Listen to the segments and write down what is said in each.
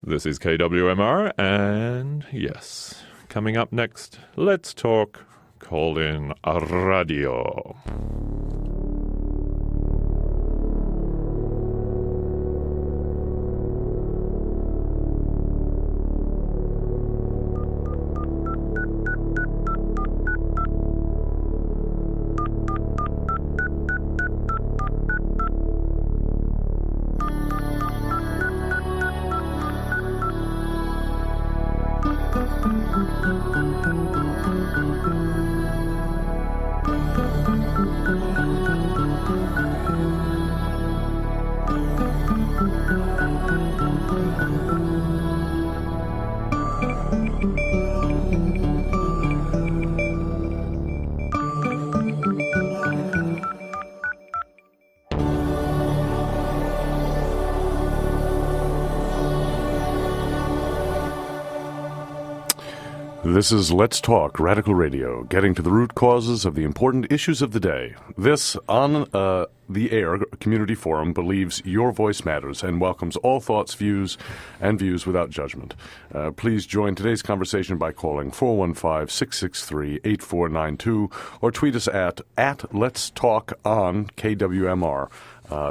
This is KWMR, and yes, coming up next, let's talk call-in radio. This is Let's Talk Radical Radio, getting to the root causes of the important issues of the day. This, on the Air Community Forum, believes your voice matters and welcomes all thoughts, views without judgment. Please join today's conversation by calling 415-663-8492 or tweet us at Let's Talk on KWMR.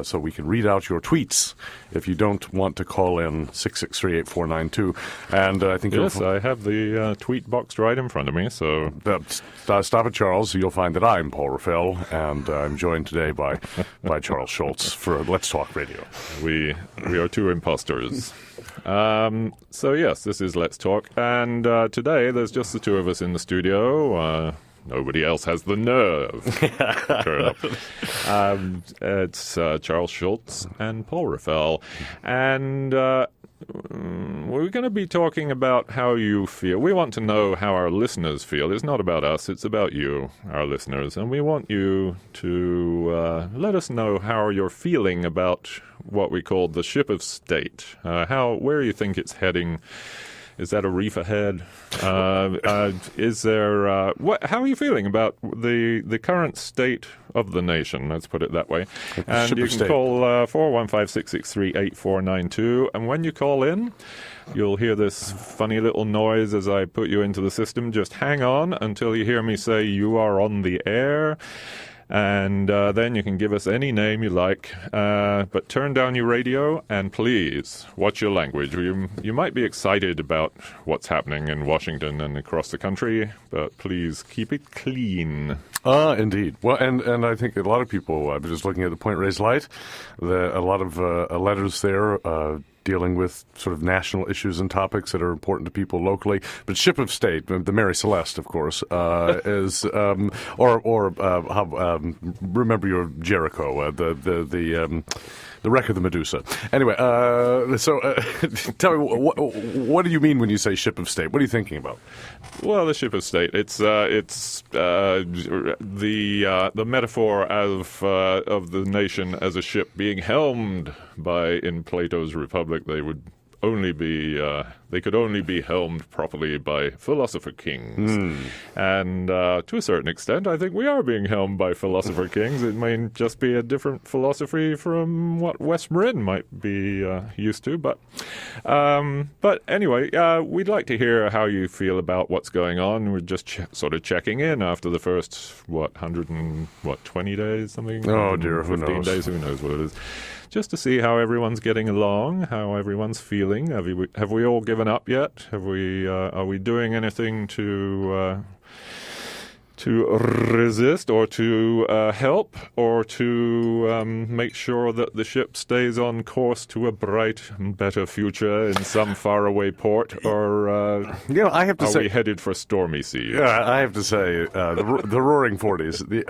So we can read out your tweets if you don't want to call in 663-8492. And I think yes, I have the tweet box right in front of me. So stop it, Charles. You'll find that I'm Paul Raphael, and I'm joined today by Charles Schultz for Let's Talk Radio. We are two imposters. So yes, this is Let's Talk, and today there's just the two of us in the studio. Nobody else has the nerve. Turn up. It's Charles Schultz and Paul Raphael. And we're going to be talking about how you feel. We want to know how our listeners feel. It's not about us. It's about you, our listeners. And we want you to let us know how you're feeling about what we call the ship of state, where you think it's heading. Is that a reef ahead? Is there? How are you feeling about the current state of the nation? Let's put it that way. And you can call 415-663-8492. And when you call in, you'll hear this funny little noise as I put you into the system. Just hang on until you hear me say you are on the air. And then you can give us any name you like, but turn down your radio and please watch your language. You might be excited about what's happening in Washington and across the country, but please keep it clean. Indeed. Well, and I think a lot of people, just looking at the Point Reyes Light, a lot of letters there dealing with sort of national issues and topics that are important to people locally. But Ship of State, the Mary Celeste, of course, is remember your Jericho, the wreck of the Medusa. Anyway, so tell me, what do you mean when you say Ship of State? What are you thinking about? Well, the Ship of State, it's the metaphor of the nation as a ship being helmed by, in Plato's Republic, they could only be helmed properly by Philosopher Kings. And to a certain extent, I think we are being helmed by Philosopher Kings. It may just be a different philosophy from what West Marin might be used to. But anyway, we'd like to hear how you feel about what's going on. We're just sort of checking in after the first, 120 days, something? Oh, dear, who 15 knows? days, who knows what it is. Just to see how everyone's getting along, how everyone's feeling. Have we all given up yet? Are we doing anything to resist or to help or to make sure that the ship stays on course to a bright and better future in some faraway port? Or I have to say, we headed for stormy seas? Yeah, I have to say, the Roaring Forties. It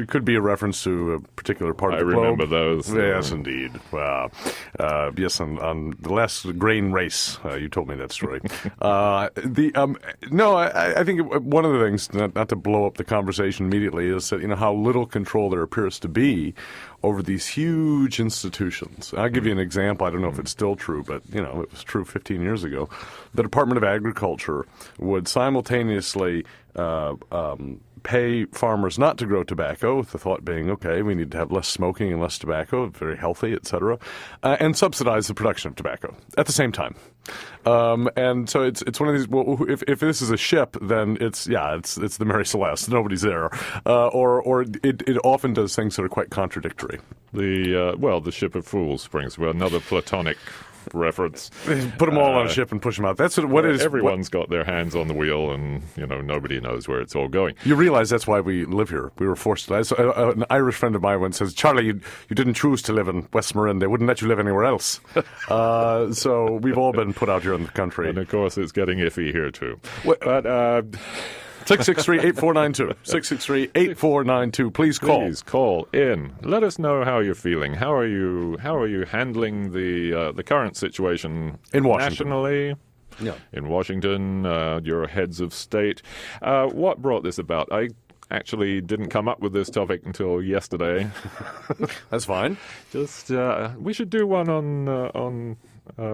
could be a reference to a particular part of the globe. I remember those. Yes, indeed. Yes, on the last grain race, you told me that story. I think one of the things, not to blow up the conversation immediately, is that how little control there appears to be over these huge institutions. I'll give you an example. I don't know if it's still true, but it was true 15 years ago. The Department of Agriculture would simultaneously pay farmers not to grow tobacco, with the thought being, okay, we need to have less smoking and less tobacco, very healthy, etc., and subsidize the production of tobacco at the same time. And so it's one of these. Well, if this is a ship, then it's the Mary Celeste. Nobody's there, or it often does things that are quite contradictory. The ship of fools springs. Well, another Platonic reference. Put them all on a ship and push them out. That's what it is. Everyone's got their hands on the wheel, and nobody knows where it's all going. You realize that's why we live here. We were forced to. An Irish friend of mine once says, "Charlie, you didn't choose to live in West Marin. They wouldn't let you live anywhere else." So we've all been put out here in the country. And of course, it's getting iffy here too. But 663-8492. 663-8492. Please call. Please call in. Let us know how you're feeling. How are you handling the current situation in Washington? Nationally? Yeah. In Washington, your heads of state. What brought this about? I actually didn't come up with this topic until yesterday. That's fine. Just we should do one on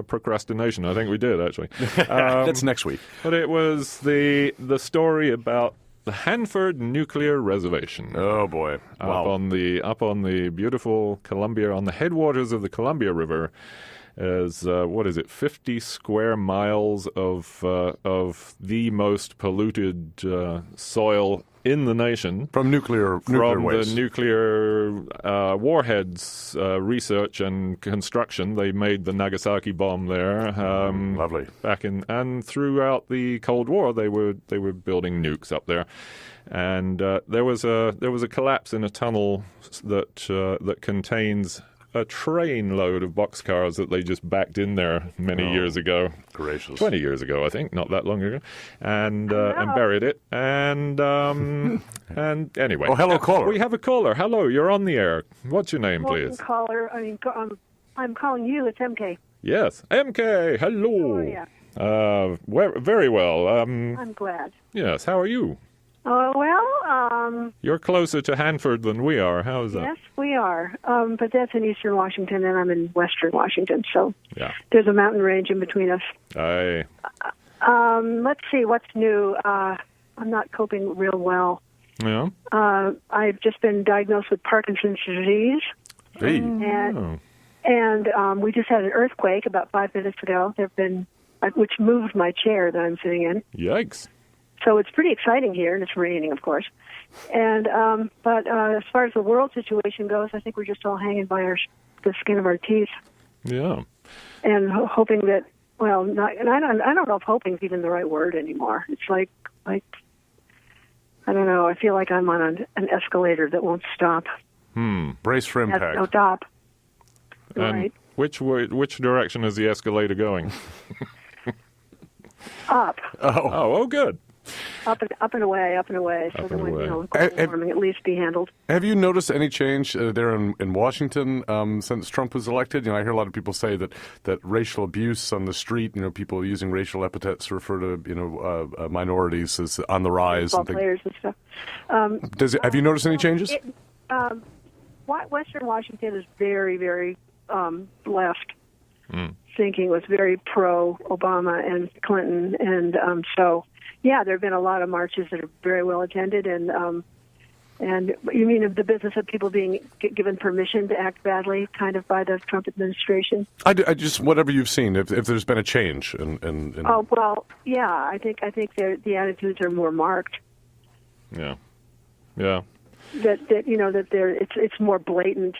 procrastination. I think we did, actually. That's next week. But it was the story about the Hanford Nuclear Reservation. Oh boy! Wow. Up on the beautiful Columbia, on the headwaters of the Columbia River, is 50 square miles of the most polluted soil in the nation from nuclear waste. The nuclear warheads research and construction. They made the Nagasaki bomb there. Lovely. And throughout the Cold War, they were building nukes up there. And there was a collapse in a tunnel that contains a train load of boxcars that they just backed in there many years ago. Gracious. 20 years ago, I think, not that long ago, and buried it. And anyway. Oh, hello, caller. We have a caller. Hello, you're on the air. What's your name, please? Caller. I'm calling you. It's MK. Yes, MK. Hello. Oh, yeah. Very well. I'm glad. Yes. How are you? You're closer to Hanford than we are. How is that? Yes, we are. But that's in eastern Washington, and I'm in western Washington. So there's a mountain range in between us. Aye. Let's see what's new. I'm not coping real well. Yeah. I've just been diagnosed with Parkinson's disease. Hey. And we just had an earthquake about 5 minutes ago. Which moved my chair that I'm sitting in. Yikes. So it's pretty exciting here, and it's raining, of course. And but as far as the world situation goes, I think we're just all hanging by the skin of our teeth. Yeah. And hoping that, I don't know if hoping is even the right word anymore. It's like I don't know. I feel like I'm on an escalator that won't stop. Brace for impact. No stop. And right. Which direction is the escalator going? Up. Oh, good. Up and away. So that when global warming at least be handled. Have you noticed any change there in Washington since Trump was elected? I hear a lot of people say that racial abuse on the street, people using racial epithets to refer to minorities is on the rise. Ball players and stuff. Have you noticed any changes? Western Washington is very, very left. Thinking was very pro-Obama and Clinton, and there have been a lot of marches that are very well attended, and you mean of the business of people being given permission to act badly, kind of by the Trump administration? I just whatever you've seen, if there's been a change in. Oh well, yeah, I think the attitudes are more marked. Yeah. That it's more blatant.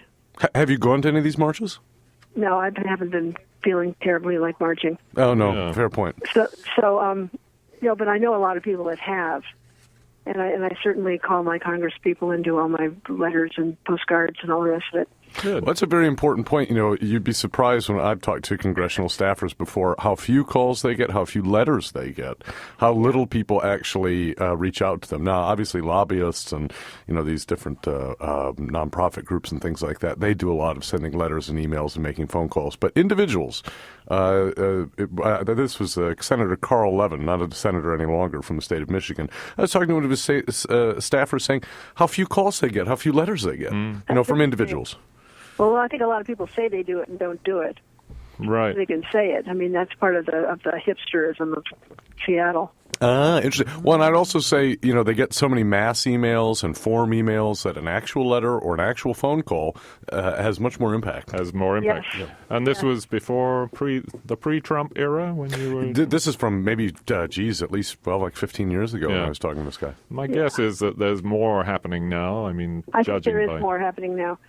Have you gone to any of these marches? No, I haven't been feeling terribly like marching. Oh no, fair point. So but I know a lot of people that have, and I certainly call my Congress people and do all my letters and postcards and all the rest of it. Good. Well, that's a very important point. You'd be surprised when I've talked to congressional staffers before how few calls they get, how few letters they get, how little people actually reach out to them. Now, obviously, lobbyists and these different nonprofit groups and things like that, they do a lot of sending letters and emails and making phone calls. But individuals, this was Senator Carl Levin, not a senator any longer from the state of Michigan. I was talking to one of his staffers saying how few calls they get, how few letters they get, from individuals. Well, I think a lot of people say they do it and don't do it. Right. They can say it. I mean, that's part of the hipsterism of Seattle. Interesting. Well, and I'd also say, they get so many mass emails and form emails that an actual letter or an actual phone call has much more impact. Has more impact. Yes. And this was before the pre-Trump era when you were... This is from maybe, at least, like 15 years ago when I was talking to this guy. My guess is that there's more happening now. I mean, I think there is more happening now.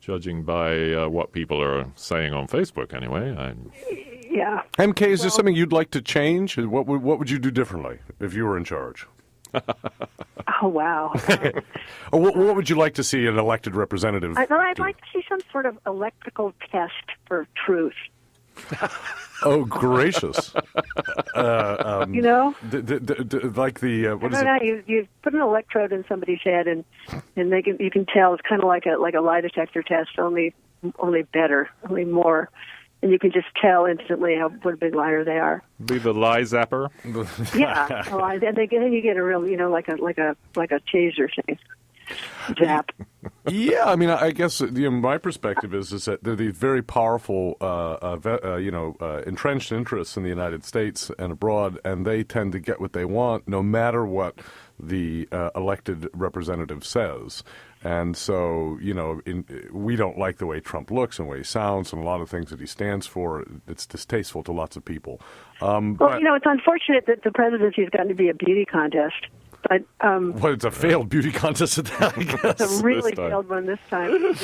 Judging by what people are saying on Facebook, anyway. Yeah. MK, is there something you'd like to change? What would you do differently if you were in charge? Oh, wow. Or what would you like to see an elected representative I'd like to see some sort of electrical test for truth. Oh, gracious. Like what is it? You put an electrode in somebody's head, and you can tell it's kind of like a lie detector test, only better, only more. And you can just tell instantly what a big liar they are. Be the lie zapper. Yeah, and then you get a real, like a taser thing. Zap. Yeah, I mean, I guess my perspective is that they're these very powerful, entrenched interests in the United States and abroad, and they tend to get what they want no matter what the elected representative says. And so, we don't like the way Trump looks and the way he sounds and a lot of things that he stands for. It's distasteful to lots of people. It's unfortunate that the presidency has gotten to be a beauty contest. But it's a failed beauty contest at that, I guess. It's a really failed one this time.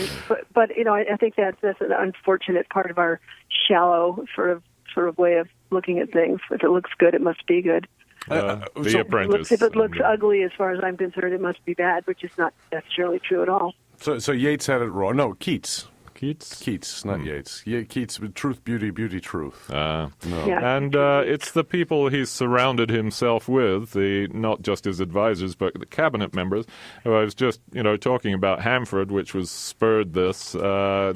but I think that's an unfortunate part of our shallow sort of way of looking at things. If it looks good, it must be good. The Apprentice. If it looks ugly, as far as I'm concerned, it must be bad, which is not necessarily true at all. So Yates had it wrong. No, Keats. Keats, not Yates. Yeah, Keats, truth, beauty, beauty, truth. No. Yeah. And it's the people he's surrounded himself with, not just his advisors, but the cabinet members. I was just, talking about Hanford, which was spurred this, we're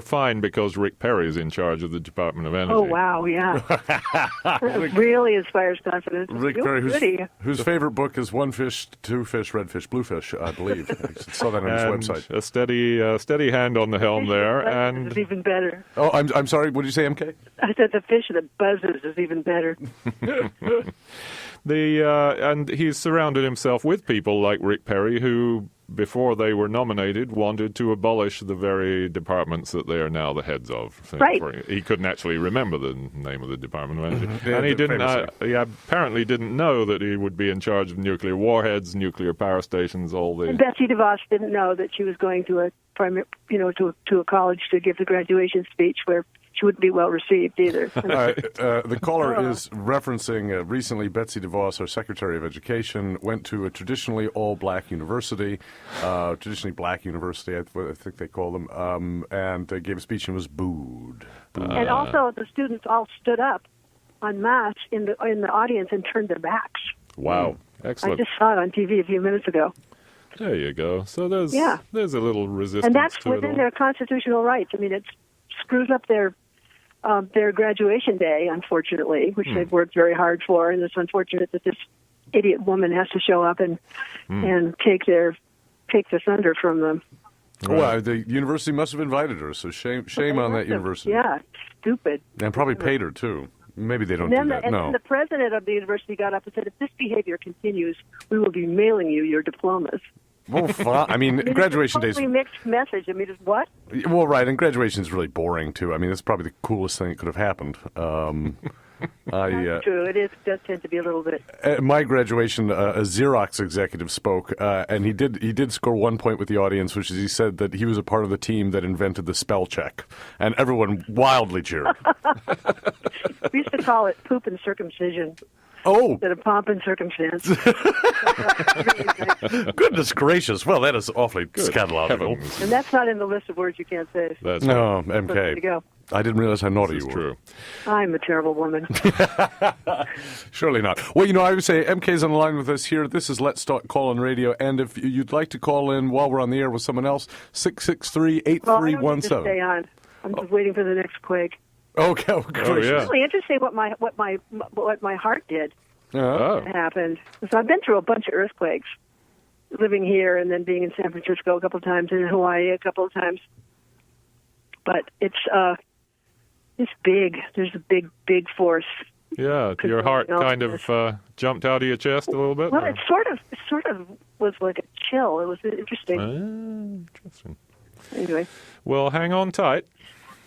fine because Rick Perry is in charge of the Department of Energy. Oh, wow, yeah. That really inspires confidence. Rick Perry, whose favorite book is One Fish, Two Fish, Red Fish, Blue Fish, I believe. I saw that on his website. A steady hand on the helm there, and it's even better. Oh, I'm sorry. What did you say, MK? I said the fish that buzzes is even better. And he's surrounded himself with people like Rick Perry, who, before they were nominated, wanted to abolish the very departments that they are now the heads of. Right. He couldn't actually remember the name of the Department of Energy. And he didn't. He apparently didn't know that he would be in charge of nuclear warheads, nuclear power stations, all the... And Betsy DeVos didn't know that she was going to a college to give the graduation speech where she wouldn't be well received either. The caller is referencing recently Betsy DeVos, our Secretary of Education, went to a traditionally all-black university, I think they call them, and gave a speech and was booed. And also the students all stood up en masse in the audience and turned their backs. Wow, excellent. I just saw it on TV a few minutes ago. There you go. So there's a little resistance and that's to within it their constitutional rights. I mean, it screws up their graduation day, unfortunately, which they've worked very hard for, and it's unfortunate that this idiot woman has to show up and take the thunder from them. Well, the university must have invited her, so shame on that university. Yeah, stupid. And probably paid her too. Maybe they don't do that. And then the president of the university got up and said, "If this behavior continues, we will be mailing you your diplomas." Well, I mean, graduation days. It's a totally mixed message. I mean, it's what? Well, right, and graduation is really boring too. I mean, it's probably the coolest thing that could have happened. That's true. It does tend to be a little bit. At my graduation, a Xerox executive spoke, and he did score 1 point with the audience, which is he said that he was a part of the team that invented the spell check, and everyone wildly cheered. We used to call it poop and circumcision. Oh. Instead of pomp and circumstance. Goodness gracious. Well, that is awfully scandalogical. And that's not in the list of words you can't say. That's no, MK. So there you go. I didn't realize how naughty you were. True. I'm a terrible woman. Surely not. Well, I would say MK's on the line with us here. This is Let's Talk Call-In Radio. And if you'd like to call in while we're on the air with someone else, 663-8317. Well, I don't need to stay on. I'm just waiting for the next Queeg. Okay. Yeah. It's really interesting what my heart did. Happened. So I've been through a bunch of earthquakes, living here and then being in San Francisco a couple of times and in Hawaii a couple of times. but it's big. There's a big force. Yeah, your heart kind of jumped out of your chest a little bit? Well, it sort of was like a chill. It was interesting. Interesting. Anyway. Well, hang on tight.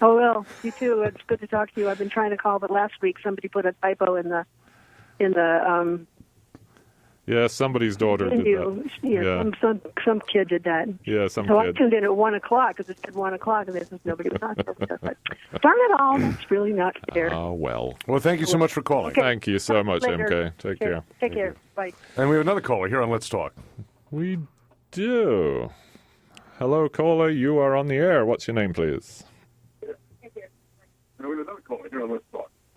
Oh, well, you too. It's good to talk to you. I've been trying to call, but last week somebody put a typo in the Yeah, somebody's daughter did that. Yeah, some kid did that. Yeah, some so kid. I tuned in at 1 o'clock because it said 1 o'clock, and nobody was on. But darn it all, that's really not fair. Oh, well. Well, thank you so much for calling. Okay. Thank you so much, Later. MK. Take care. Take care. Bye. And we have another caller here on Let's Talk. We do. Hello, caller. You are on the air. What's your name, please?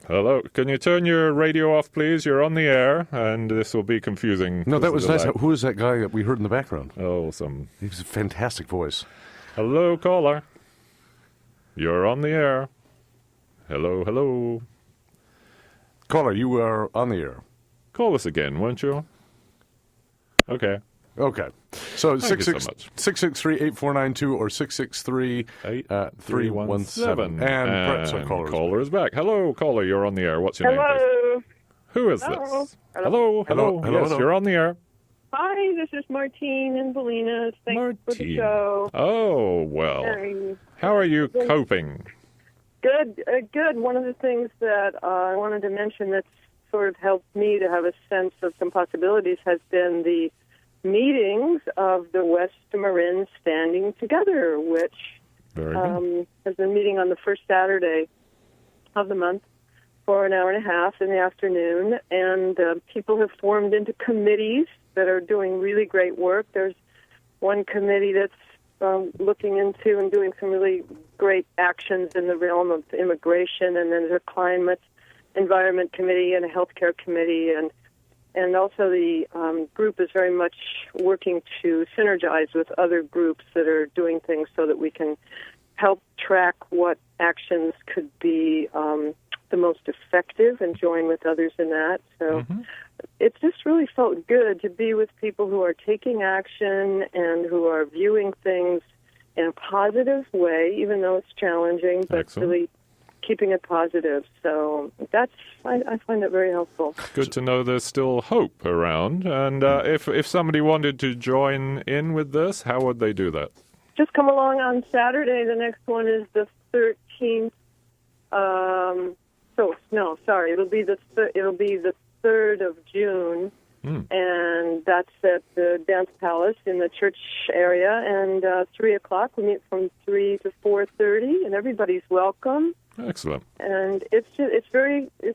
Hello. Can you turn your radio off, please? You're on the air, and this will be confusing. No, that was nice. delay. Who is that guy that we heard in the background? Oh, He was a fantastic voice. Hello, caller. You're on the air. Hello, hello. Caller, you are on the air. Call us again, won't you? Okay. Okay. So Thank you so much. 663-8492 or 663-317. And perhaps our caller is back. Hello, caller. You're on the air. What's your name, please? Who is this? Hello. Yes, you're on the air. Hi, this is Martine and Belina. Thanks for the show. Oh, well. How are you coping? Good. One of the things that I wanted to mention that's sort of helped me to have a sense of some possibilities has been the meetings of the West Marin Standing Together, which has been meeting on the first Saturday of the month for an hour and a half in the afternoon. And people have formed into committees that are doing really great work. There's one committee that's looking into and doing some really great actions in the realm of immigration, and then there's a climate environment committee and a healthcare committee, and also the group is very much working to synergize with other groups that are doing things so that we can help track what actions could be the most effective and join with others in that. So it just really felt good to be with people who are taking action and who are viewing things in a positive way, even though it's challenging, but really keeping it positive. So I find it very helpful. Good to know there's still hope around. And if somebody wanted to join in with this, how would they do that? Just come along on Saturday. The next one is the 13th. It'll be the 3rd of June, and that's at the Dance Palace in the church area. And 3 o'clock. We meet from 3 to 4:30, and everybody's welcome. Excellent. And it's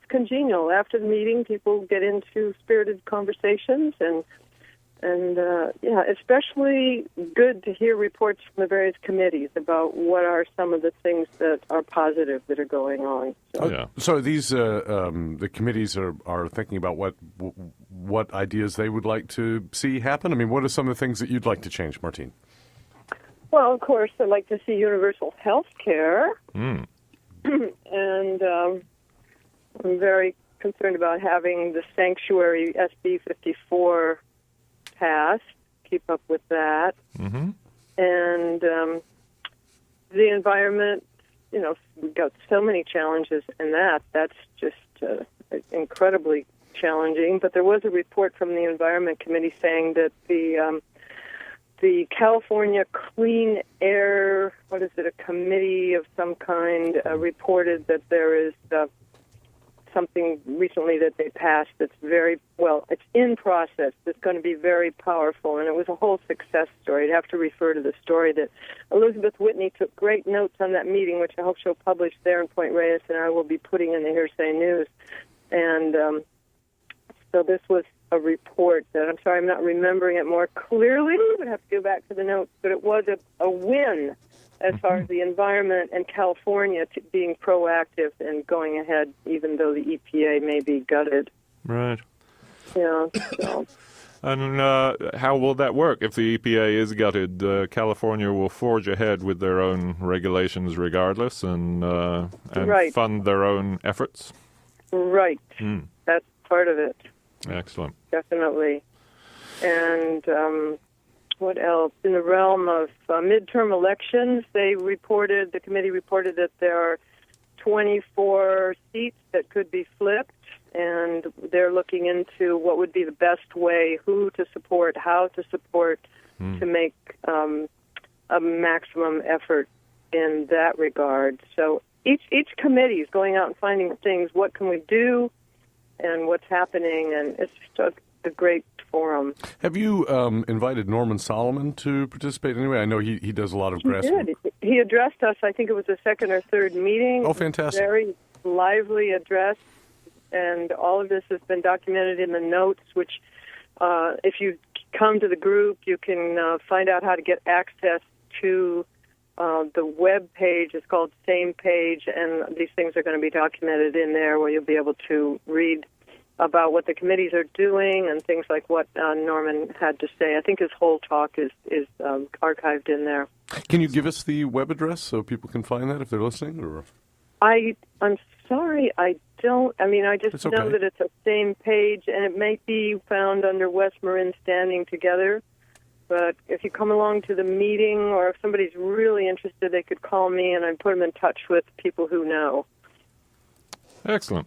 congenial. After the meeting, people get into spirited conversations, and especially good to hear reports from the various committees about what are some of the things that are positive that are going on. So these the committees are thinking about what ideas they would like to see happen. I mean, what are some of the things that you'd like to change, Martine? Well, of course, I'd like to see universal health care. And I'm very concerned about having the sanctuary SB 54 passed. Keep up with that. And the environment, we've got so many challenges in that. That's just incredibly challenging. But there was a report from the Environment Committee saying that the California Clean Air, a committee of some kind, reported that there is something recently that they passed that's it's in process, that's going to be very powerful, and it was a whole success story. I'd have to refer to the story that Elizabeth Whitney took great notes on that meeting, which I hope she'll publish there in Point Reyes, and I will be putting in the Hearsay News. And so this was a report that, I'm sorry, I'm not remembering it more clearly. I would have to go back to the notes, but it was a win as far as the environment and California being proactive and going ahead, even though the EPA may be gutted. Right. Yeah. So. And how will that work? If the EPA is gutted, California will forge ahead with their own regulations regardless and fund their own efforts? Right. That's part of it. Excellent. Definitely. And what else? In the realm of midterm elections, the committee reported that there are 24 seats that could be flipped, and they're looking into what would be the best way, who to support, how to support, to make a maximum effort in that regard. So each committee is going out and finding things, what can we do, and what's happening, and it's just a great forum. Have you invited Norman Solomon to participate anyway? I know he does a lot of grassroots. He did. He addressed us, I think it was the second or third meeting. Oh, fantastic. Very lively address, and all of this has been documented in the notes, which if you come to the group, you can find out how to get access to the web page. It's called Same Page, and these things are going to be documented in there where you'll be able to read about what the committees are doing and things like what Norman had to say. I think his whole talk is archived in there. Can you give us the web address so people can find that if they're listening? Or I'm sorry, I don't. I mean, I just know that it's a Same Page, and it may be found under West Marin Standing Together. But if you come along to the meeting, or if somebody's really interested, they could call me, and I'd put them in touch with people who know. Excellent.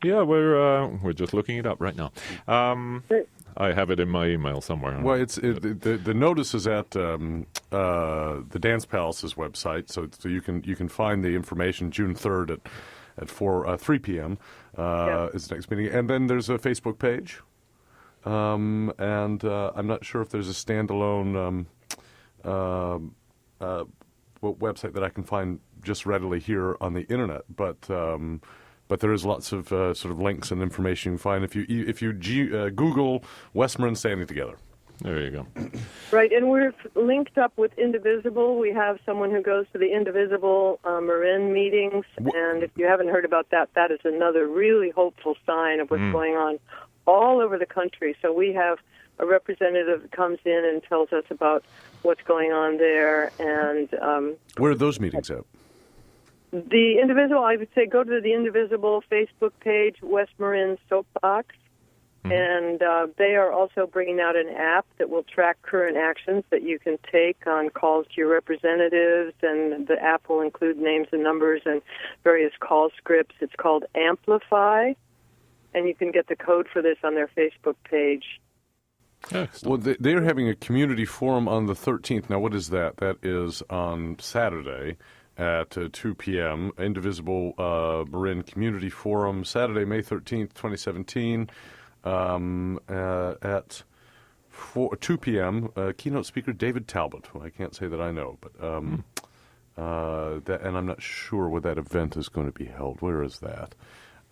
Yeah, we're just looking it up right now. I have it in my email somewhere. Well, the notice is at the Dance Palace's website, so you can find the information June 3rd at 3 p.m. Is the next meeting, and then there's a Facebook page, and I'm not sure if there's a standalone website that I can find just readily here on the internet, but there is lots of sort of links and information you can find if you Google West Marin Standing Together. There you go. Right, and we're linked up with Indivisible. We have someone who goes to the Indivisible Marin meetings, and if you haven't heard about that, that is another really hopeful sign of what's going on all over the country. So we have a representative that comes in and tells us about what's going on there. And where are those meetings at? The Indivisible, I would say go to the Indivisible Facebook page, West Marin Soapbox, and they are also bringing out an app that will track current actions that you can take on calls to your representatives, and the app will include names and numbers and various call scripts. It's called Amplify, and you can get the code for this on their Facebook page. Well, they're having a community forum on the 13th. Now, what is that? That is on Saturday at 2 p.m., Indivisible Marin Community Forum, Saturday, May 13th, 2017, at 2 p.m., keynote speaker David Talbot, who I can't say that I know, but and I'm not sure where that event is going to be held. Where is that?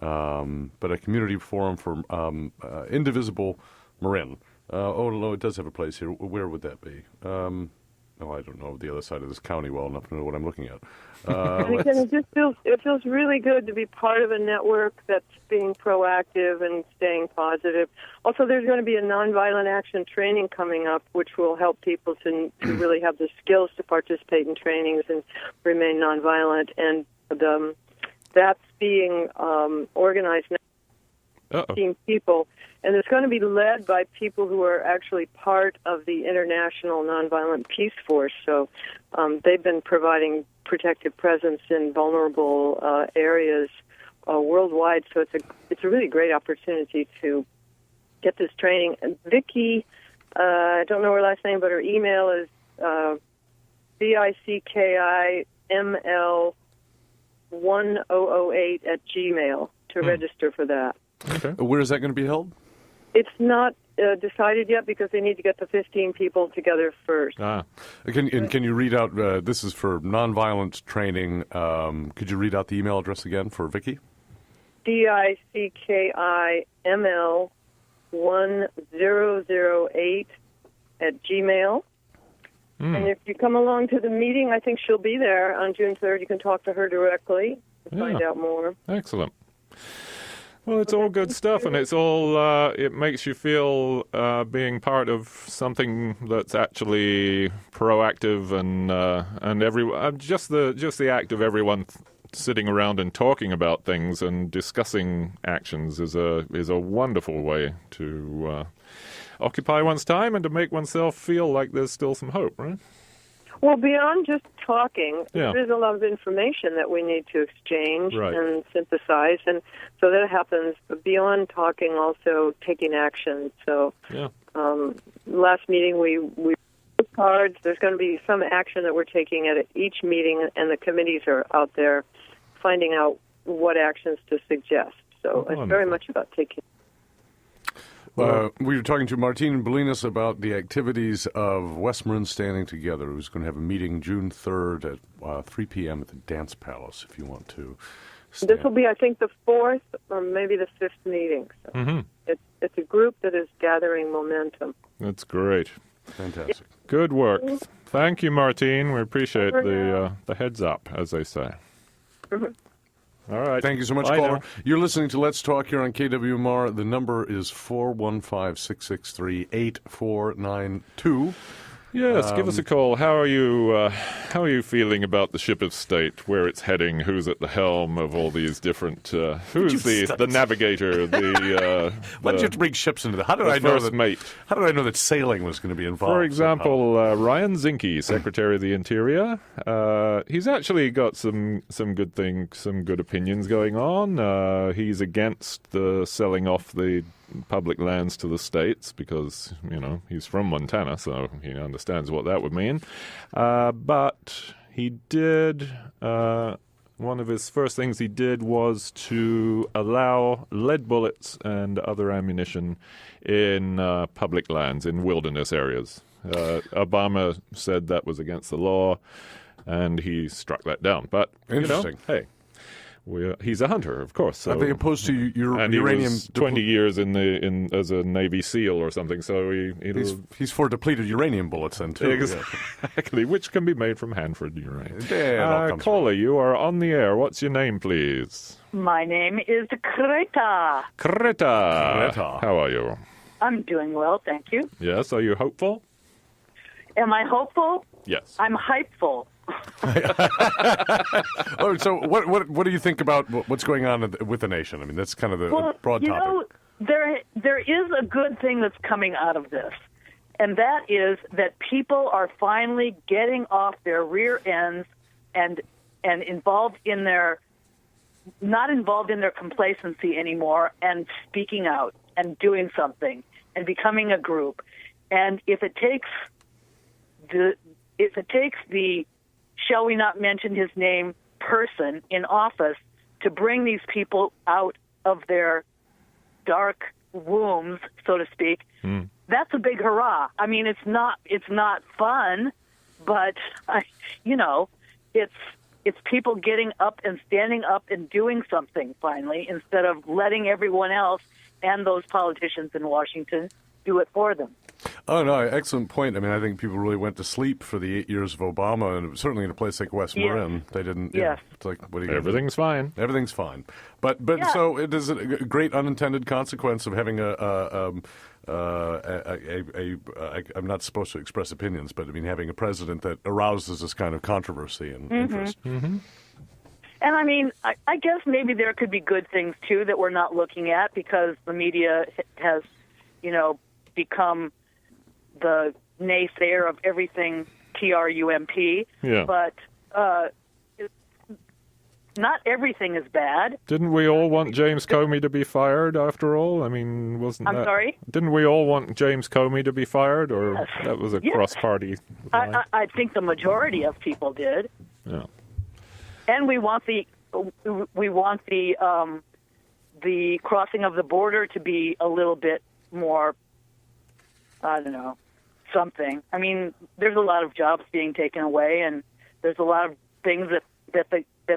But a community forum for Indivisible Marin. Oh, no, it does have a place here. Where would that be? Oh, I don't know the other side of this county well enough to know what I'm looking at. And again, it feels really good to be part of a network that's being proactive and staying positive. Also, there's going to be a nonviolent action training coming up, which will help people to really have the skills to participate in trainings and remain nonviolent. And that's being organized now, 15 people. And it's going to be led by people who are actually part of the International Nonviolent Peace Force. So they've been providing protective presence in vulnerable areas worldwide. So it's a really great opportunity to get this training. And Vicki, I don't know her last name, but her email is VICKIML1008 at register for that. Okay. Where is that going to be held? It's not decided yet because they need to get the 15 people together first. Can you read out, this is for nonviolent training, could you read out the email address again for Vicki? DICKIML1008 at Gmail. And if you come along to the meeting, I think she'll be there on June 3rd. You can talk to her directly to find out more. Excellent. Well, it's all good stuff, and it's all it makes you feel being part of something that's actually proactive, and just the act of everyone sitting around and talking about things and discussing actions is a wonderful way to occupy one's time and to make oneself feel like there's still some hope, right? Well, beyond just talking, Yeah. there's a lot of information that we need to exchange Right. and synthesize, and so that happens. But beyond talking, also taking action. So, Yeah. last meeting we took cards. There's going to be some action that we're taking at each meeting, and the committees are out there finding out what actions to suggest. So it's very much about taking. We were talking to Martine Bolinas about the activities of Westmoreland Standing Together, who's going to have a meeting June 3rd at 3 p.m. at the Dance Palace, if you want to. This will be, I think, the 4th or maybe the 5th meeting. So it's a group that is gathering momentum. That's great. Fantastic. Good work. Thank you, Martine. We appreciate the heads up, as they say. All right. Thank you so much, Bye caller. now. You're listening to Let's Talk here on KWMR. The number is 415-663-8492. Yes, give us a call. How are you feeling about the ship of state, where it's heading, who's at the helm of all these different... who's the navigator, Why did you have to bring ships into that? How did the I know first that? mate? How did I know that sailing was going to be involved? For example, Ryan Zinke, Secretary of the Interior, he's actually got some good some good opinions going on. He's against the selling off the public lands to the states because, he's from Montana, so he understands what that would mean. But he did... one of his first things he did was to allow lead bullets and other ammunition in public lands, in wilderness areas. Obama said that was against the law, and he struck that down. But, Interesting. hey, he's a hunter, of course. So, Are they opposed to and uranium? he was 20 years as a Navy SEAL or something, so He's for depleted uranium bullets then, too. Exactly, which can be made from Hanford uranium. Yeah, it all comes caller, you are on the air. What's your name, please? My name is Kreta. Kreta. Kreta. How are you? I'm doing well, thank you. Yes, are you hopeful? Am I hopeful? Yes. I'm hypeful. Oh, so what do you think about what's going on with the nation? I mean, that's kind of the broad topic. There is a good thing that's coming out of this, and that is that people are finally getting off their rear ends and not involved in their complacency anymore, and speaking out and doing something and becoming a group. And if it takes the shall we not mention his name person in office to bring these people out of their dark wombs, so to speak, that's a big hurrah. I mean, it's not fun, but it's people getting up and standing up and doing something finally, instead of letting everyone else and those politicians in Washington do it for them. Oh, no, excellent point. I mean, I think people really went to sleep for the 8 years of Obama, and certainly in a place like Westmoreland, they didn't. Yes. It's like, what are you Everything's fine. Everything's fine. But so it is a great unintended consequence of having I'm not supposed to express opinions, but I mean, having a president that arouses this kind of controversy and interest. Mm-hmm. And I mean, I guess maybe there could be good things, too, that we're not looking at because the media has, become the naysayer of everything Trump. Yeah. But not everything is bad. Didn't we all want James Comey to be fired, after all? I mean, wasn't I'm that... sorry? Didn't we all want James Comey to be fired, or Yes. that was a Yes. cross-party line? I think the majority of people did. Yeah. And we want the crossing of the border to be a little bit more, I don't know, something. I mean, there's a lot of jobs being taken away, and there's a lot of things that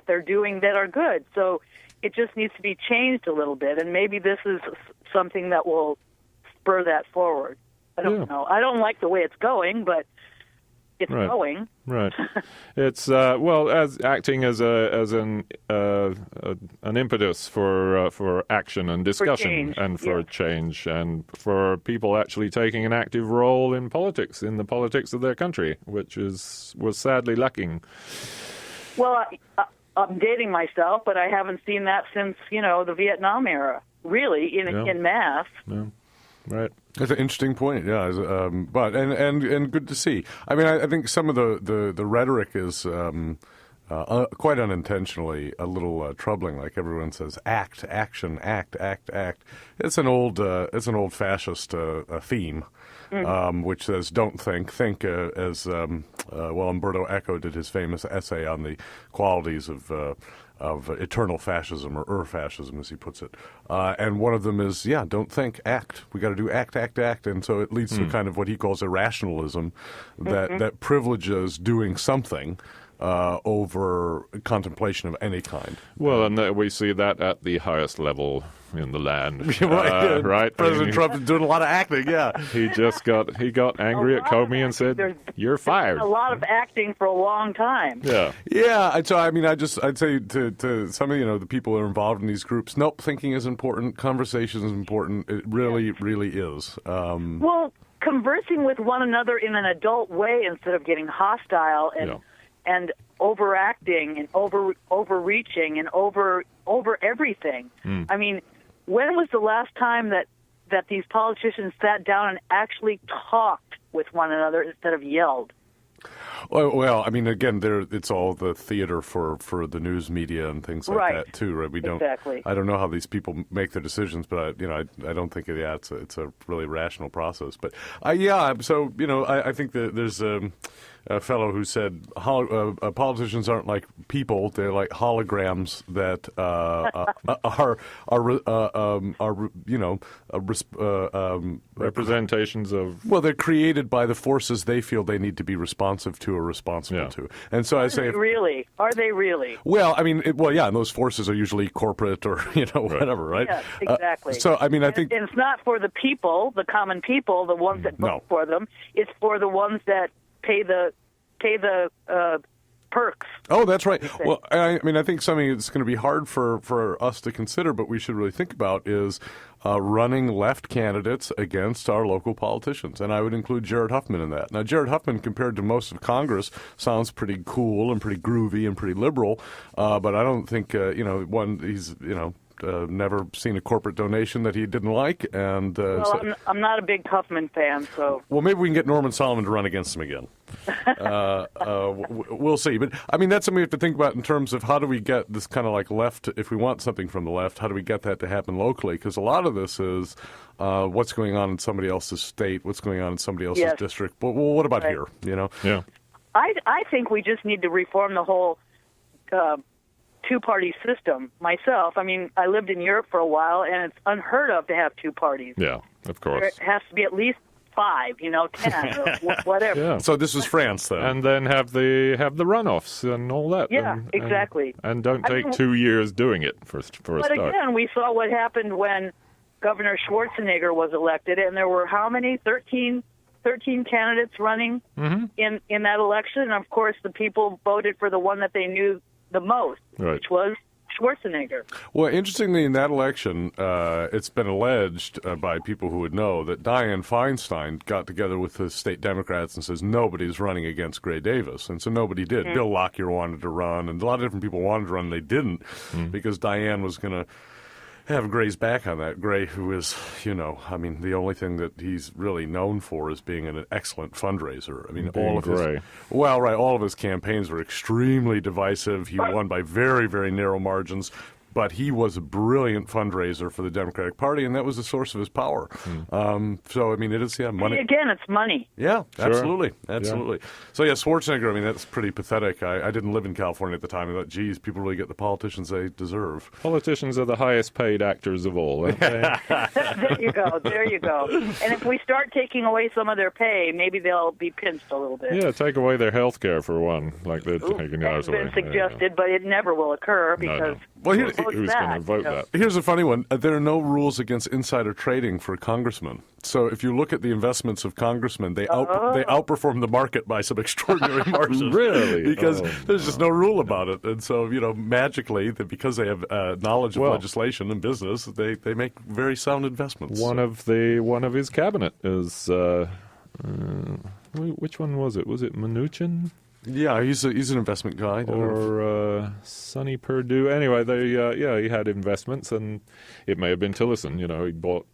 they're doing that are good. So it just needs to be changed a little bit, and maybe this is something that will spur that forward. I don't know. I don't like the way it's going, but it's going. Right. It's as acting as an impetus for action and discussion and for change and for people actually taking an active role in the politics of their country, which was sadly lacking. Well, I'm dating myself, but I haven't seen that since the Vietnam era, really, in mass. Yeah. Right. That's an interesting point, yeah. But and good to see. I mean, I think some of the rhetoric is quite unintentionally a little troubling. Like everyone says, act, action, act, act, act. It's an old fascist theme, which says don't think. Think as Umberto Eco did his famous essay on the qualities of eternal fascism, or fascism, as he puts it. And one of them is, don't think, act. We got to do act, act, act. And so it leads to kind of what he calls irrationalism that privileges doing something over contemplation of any kind. Well, and we see that at the highest level in the land. Right? President Trump is doing a lot of acting, yeah. He got angry at Comey and said, "You're fired." A lot of acting for a long time. Yeah. Yeah, so I mean, I'd say to some of the people who are involved in these groups, nope, thinking is important, conversation is important. It really, really is. Well, conversing with one another in an adult way instead of getting hostile and overacting and overreaching and over everything. I mean, when was the last time that these politicians sat down and actually talked with one another instead of yelled? Well, I mean, again, it's all the theater for the news media and things like that too, right? We don't. Exactly. I don't know how these people make their decisions, but I don't think it's a really rational process. But so I think that there's a fellow who said politicians aren't like people; they're like holograms that representations of. Well, they're created by the forces they feel they need to be responsive to or responsible to. And so I say, are they really? Well, I mean, and those forces are usually corporate or whatever, right? Yes, exactly. So I mean, I think and it's not for the people, the common people, the ones that vote for them. It's for the ones that pay the perks. Oh, that's right. Well, I mean, I think something that's going to be hard for us to consider, but we should really think about is running left candidates against our local politicians. And I would include Jared Huffman in that. Now, Jared Huffman, compared to most of Congress, sounds pretty cool and pretty groovy and pretty liberal, but I don't think, he's, never seen a corporate donation that he didn't like. And I'm not a big Huffman fan, so. Well, maybe we can get Norman Solomon to run against him again. We'll see. But, I mean, that's something we have to think about in terms of how do we get this kind of like left, if we want something from the left, how do we get that to happen locally? Because a lot of this is what's going on in somebody else's state, what's going on in somebody else's district. But well, what about here, Yeah. I think we just need to reform the whole two-party system myself. I mean, I lived in Europe for a while, and it's unheard of to have two parties. Yeah, of course. There has to be at least 5, 10, or whatever. Yeah. So this was France, though. And then have the runoffs and all that. Yeah, exactly. And don't take 2 years doing it for a start. But again, we saw what happened when Governor Schwarzenegger was elected, and there were how many? 13 candidates running in that election. And, of course, the people voted for the one that they knew the most, which was Schwarzenegger. Well, interestingly, in that election, it's been alleged by people who would know that Dianne Feinstein got together with the state Democrats and says nobody's running against Gray Davis. And so nobody did. Bill Lockyer wanted to run, and a lot of different people wanted to run, and they didn't because Dianne was going to have Gray's back on that. Gray, who is, the only thing that he's really known for is being an excellent fundraiser. I mean, all of his campaigns were extremely divisive. He won by very, very narrow margins. But he was a brilliant fundraiser for the Democratic Party, and that was the source of his power. So, I mean, it is, money. Again, it's money. Yeah, sure. Absolutely. Yeah. So, Schwarzenegger, I mean, that's pretty pathetic. I didn't live in California at the time. I thought, geez, people really get the politicians they deserve. Politicians are the highest paid actors of all, aren't they? There you go. And if we start taking away some of their pay, maybe they'll be pinched a little bit. Yeah, take away their health care for one, like they're taking ours away. That's been suggested, but it never will occur because... Well, who's going to vote that? Here's a funny one. There are no rules against insider trading for congressmen. So if you look at the investments of congressmen, they outperform the market by some extraordinary margins. Really? Because there's just no rule about it. And so, magically, because they have knowledge of legislation and business, they make very sound investments. One of his cabinet is... which one was it? Was it Mnuchin? Yeah, he's an investment guy. Or Sonny Perdue. Anyway, he had investments, and it may have been Tillerson.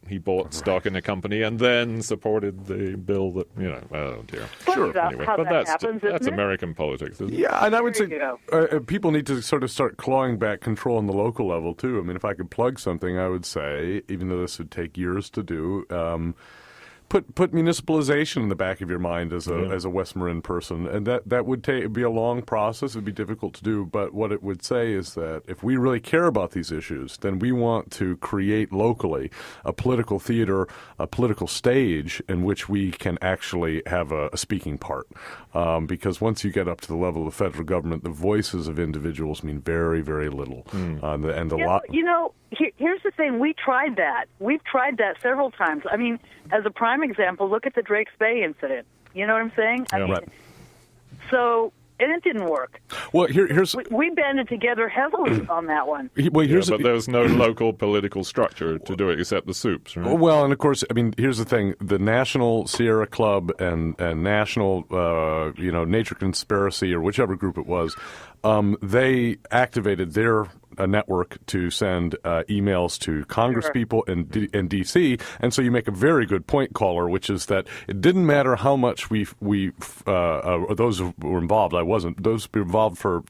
He bought stock in a company and then supported the bill that oh dear. Sure. Anyway, how but that happens, that's isn't it? American politics, isn't it? Yeah, and I would There say you people need to sort of start clawing back control on the local level too. I mean, if I could plug something, I would say, even though this would take years to do. Put municipalization in the back of your mind as a West Marin person, and that would be a long process. It'd be difficult to do, but what it would say is that if we really care about these issues, then we want to create locally a political theater, a political stage in which we can actually have a speaking part. Because once you get up to the level of the federal government, the voices of individuals mean very, very little. Here's the thing. We tried that. We've tried that several times. I mean, as a prime example, look at the Drakes Bay incident. You know what I'm saying? I mean, right. So, and it didn't work. Well, here's we banded together heavily on that one. But there's no local political structure to do it except the soups, right? Well, and of course, I mean, here's the thing: the National Sierra Club and National, Nature Conspiracy or whichever group it was, they activated their network to send emails to Congress people in D.C. And so you make a very good point, caller, which is that it didn't matter how much those who were involved. I wasn't. Those involved for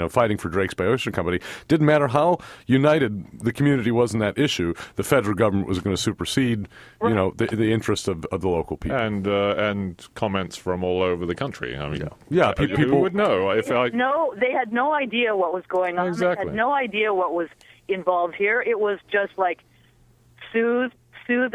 fighting for Drakes Bay Oyster Company. Didn't matter how united the community was in that issue. The federal government was going to supersede, the interest of the local people. And comments from all over the country. I mean, people would know No, they had no idea what was going on. Exactly. They had no idea what was involved here. It was just like soothe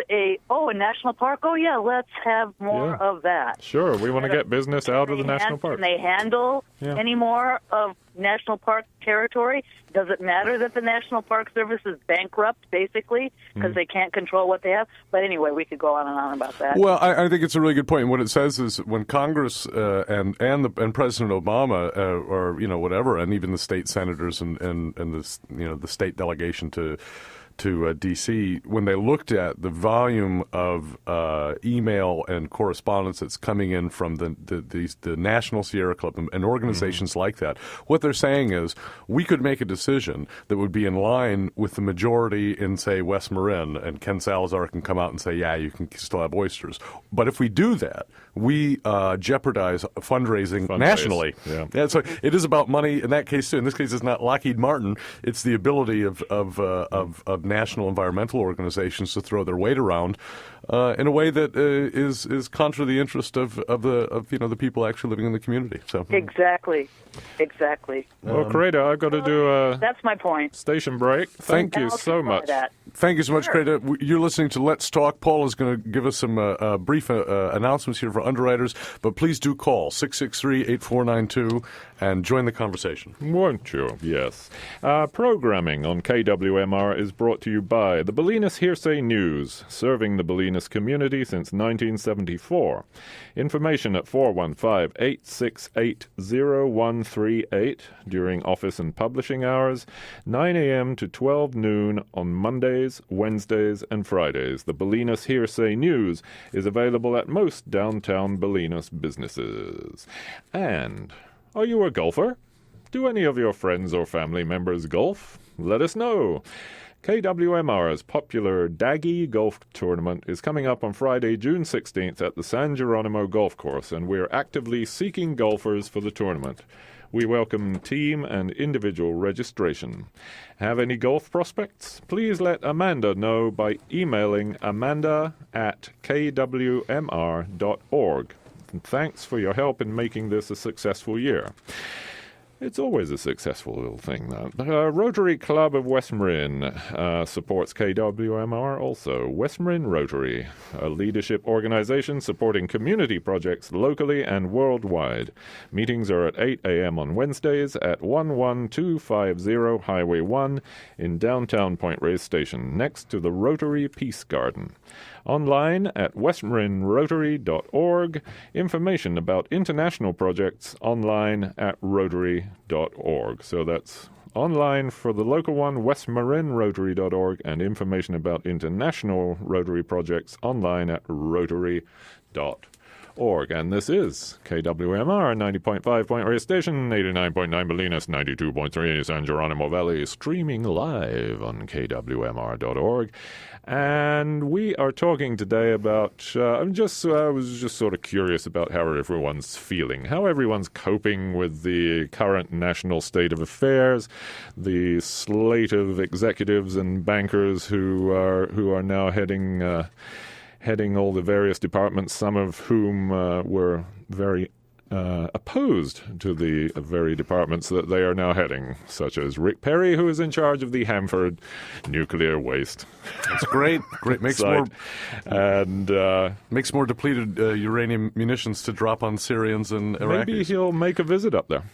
a national park. Oh yeah, let's have more of that. Sure, we want to get business out of the national park. Can they handle any more of national park territory? Does it matter that the National Park Service is bankrupt, basically, because they can't control what they have? But anyway, we could go on and on about that. Well, I think it's a really good point. And what it says is when Congress and President Obama or whatever, and even the state senators and the state delegation to D.C., when they looked at the volume of email and correspondence that's coming in from the National Sierra Club and organizations like that, what they're saying is we could make a decision that would be in line with the majority in, say, West Marin, and Ken Salazar can come out and say, yeah, you can still have oysters. But if we do that, we jeopardize fundraising nationally. Yeah, so it is about money in that case too. In this case, it's not Lockheed Martin; it's the ability of national environmental organizations to throw their weight around in a way that is contra the interest of the people actually living in the community. So exactly. Well, Correda, I've got to do that's my point. Station break. Thank you so much. Thank you so much, Coreda. You're listening to Let's Talk. Paul is going to give us some brief announcements here for underwriters, but please do call 663-8492 and join the conversation. Won't you? Yes. Programming on KWMR is brought to you by the Bolinas Hearsay News, serving the Bolinas community since 1974. Information at 415-868-0138 during office and publishing hours, 9 a.m. to 12 noon on Mondays, Wednesdays, and Fridays. The Bolinas Hearsay News is available at most downtown Bolinas businesses. And are you a golfer? Do any of your friends or family members golf? Let us know. KWMR's popular Daggy Golf Tournament is coming up on Friday, June 16th at the San Geronimo Golf Course, and we're actively seeking golfers for the tournament. We welcome team and individual registration. Have any golf prospects? Please let Amanda know by emailing amanda@kwmr.org. And thanks for your help in making this a successful year. It's always a successful little thing, though. The Rotary Club of West Marin supports KWMR also. West Marin Rotary, a leadership organization supporting community projects locally and worldwide. Meetings are at 8 a.m. on Wednesdays at 11250 Highway 1 in downtown Point Reyes Station, next to the Rotary Peace Garden. Online at westmarinrotary.org. Information about international projects online at rotary.org. So that's online for the local one, westmarinrotary.org, and information about international Rotary projects online at rotary.org. And this is KWMR 90.5 Point Radio Station, 89.9 Bolinas, 92.3 San Geronimo Valley, streaming live on kwmr.org. And we are talking today about, I was just sort of curious about how everyone's feeling, how everyone's coping with the current national state of affairs, the slate of executives and bankers who are now heading all the various departments, some of whom were very opposed to the very departments that they are now heading, such as Rick Perry, who is in charge of the Hanford nuclear waste. That's great. Makes site. Makes more depleted uranium munitions to drop on Syrians and Iraqis. Maybe he'll make a visit up there.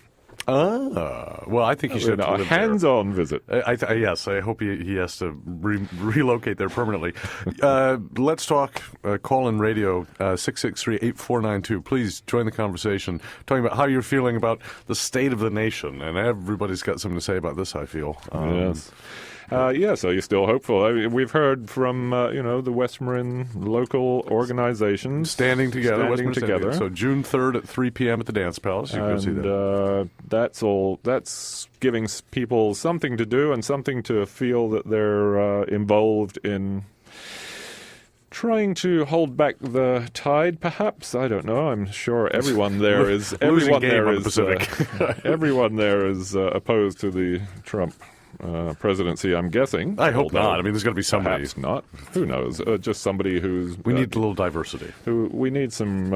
Well, I think he should a hands-on visit. Yes, I hope he has to relocate there permanently. Let's talk call-in radio, 663-8492. Please join the conversation, talking about how you're feeling about the state of the nation. And everybody's got something to say about this, I feel. Yes. So you're still hopeful. I mean, we've heard from, the West Marin local organizations. Standing together. So June 3rd at 3 p.m. at the Dance Palace. You can go see that. That's giving people something to do and something to feel that they're involved in trying to hold back the tide, perhaps. I don't know. I'm sure everyone there is everyone there is opposed to the Trump presidency, I'm guessing. I hope not. I mean, there's got to be somebody. Perhaps not. Who knows? Just somebody who's. We need a little diversity. We need some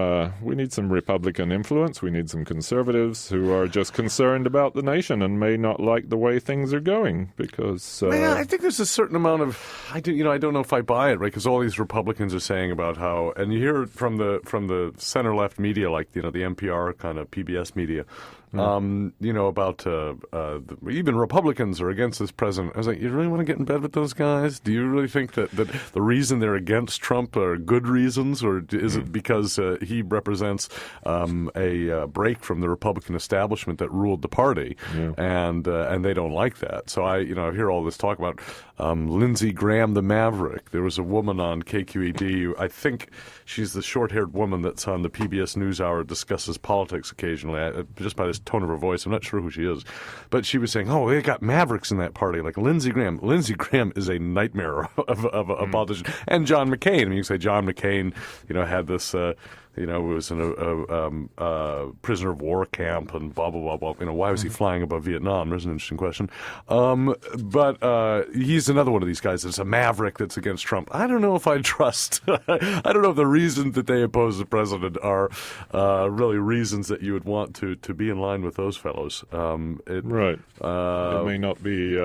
Republican influence. We need some conservatives who are just concerned about the nation and may not like the way things are going because. I think there's a certain amount of. I don't know if I buy it, right? Because all these Republicans are saying about how, and you hear it from the center left media, like the NPR kind of PBS media. About even Republicans are against this president. I was like, you really want to get in bed with those guys? Do you really think that the reason they're against Trump are good reasons, or is it because he represents a break from the Republican establishment that ruled the party, and they don't like that? So I hear all this talk about Lindsey Graham, the Maverick. There was a woman on KQED. I think she's the short-haired woman that's on the PBS NewsHour, discusses politics occasionally. Just by this tone of her voice, I'm not sure who she is, but she was saying, "Oh, they got mavericks in that party, like Lindsey Graham." Lindsey Graham is a nightmare of a politician, and John McCain. I mean, you say John McCain, had this. Was in a prisoner of war camp and blah, blah, blah, blah. Why was he flying above Vietnam? There's an interesting question. But he's another one of these guys that's a maverick that's against Trump. I don't know if I trust. I don't know if the reasons that they oppose the president are really reasons that you would want to be in line with those fellows. Right. It may not be.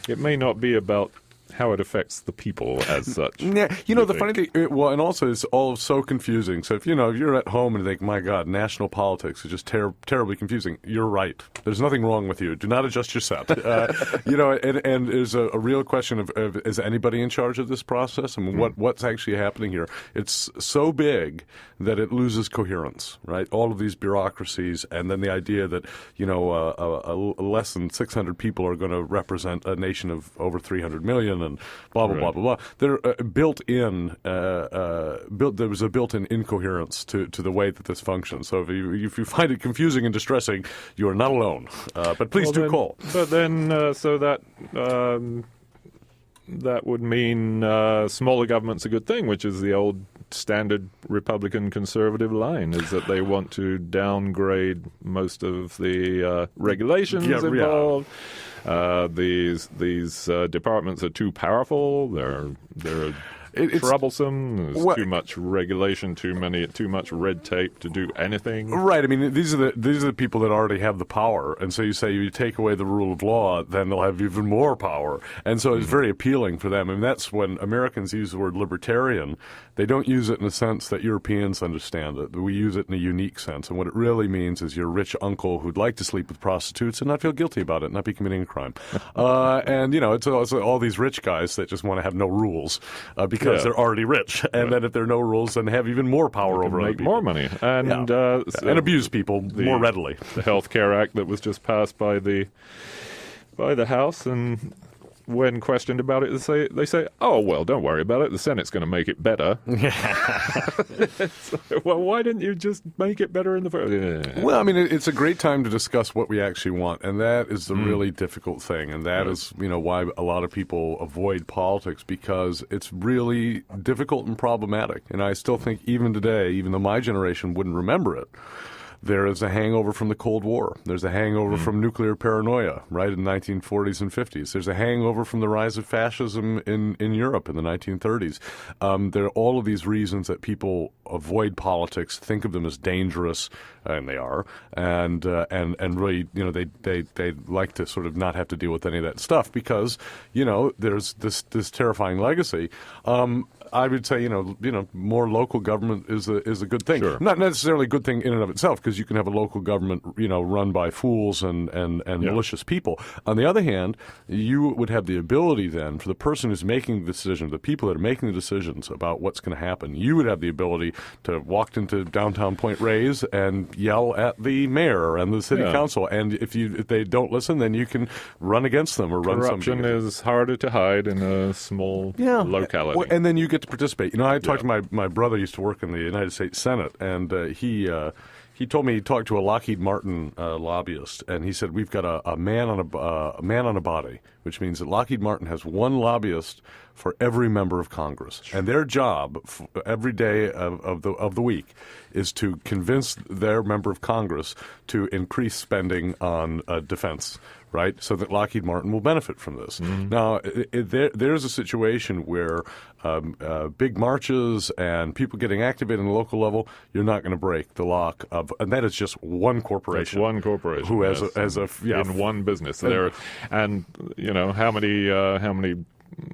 It may not be about how it affects the people as such. Yeah, the funny thing, and also it's all so confusing. So if you're at home and you think, my God, national politics is just terribly confusing, you're right. There's nothing wrong with you. Do not adjust your set. And there's a real question of is anybody in charge of this process? I mean, what's actually happening here? It's so big that it loses coherence, right? All of these bureaucracies, and then the idea that, less than 600 people are going to represent a nation of over 300 million, and blah, blah, blah, blah, blah. They're there was a built-in incoherence to the way that this functions. So if you find it confusing and distressing, you are not alone. But please call. But then, that would mean smaller government's a good thing, which is the old standard Republican conservative line, is that they want to downgrade most of the regulations involved. These departments are too powerful. They're troublesome. There's too much regulation, too much red tape to do anything. Right. I mean, these are the people that already have the power, and so you say you take away the rule of law, then they'll have even more power, and so it's very appealing for them. I mean, that's when Americans use the word libertarian. They don't use it in a sense that Europeans understand it. We use it in a unique sense, and what it really means is your rich uncle who'd like to sleep with prostitutes and not feel guilty about it, not be committing a crime. And it's all these rich guys that just want to have no rules because they're already rich, and then if there are no rules, then they have even more power over other people. Make more money and abuse people more readily. The Health Care Act that was just passed by the House, and when questioned about it, they say, "Oh well, don't worry about it. The Senate's going to make it better." Well, why didn't you just make it better in the first? Well, I mean, it's a great time to discuss what we actually want, and that is the really difficult thing, and that is, why a lot of people avoid politics, because it's really difficult and problematic. And I still think even today, even though my generation wouldn't remember it, there is a hangover from the Cold War. There's a hangover from nuclear paranoia, right, in the 1940s and 50s. There's a hangover from the rise of fascism in Europe in the 1930s. There are all of these reasons that people avoid politics, think of them as dangerous, and they are, and really, they like to sort of not have to deal with any of that stuff because, there's this terrifying legacy. I would say, more local government is a good thing. Sure. Not necessarily a good thing in and of itself, because you can have a local government, run by fools and malicious people. On the other hand, you would have the ability then for the person who's making the decision, the people that are making the decisions about what's going to happen, you would have the ability to walk into downtown Point Reyes and yell at the mayor and the city council. And if they don't listen, then you can run against them or run something. Corruption is harder to hide in a small locality. And then you get to participate. I talked to my brother used to work in the United States Senate, and he told me he talked to a Lockheed Martin lobbyist, and he said we've got a man on a body, which means that Lockheed Martin has one lobbyist for every member of Congress, and their job every day of the week is to convince their member of Congress to increase spending on defense. Right, so that Lockheed Martin will benefit from this. Now, there's a situation where big marches and people getting activated on the local level, you're not going to break the lock of, and that is just one corporation. That's one corporation who has in one business. And how many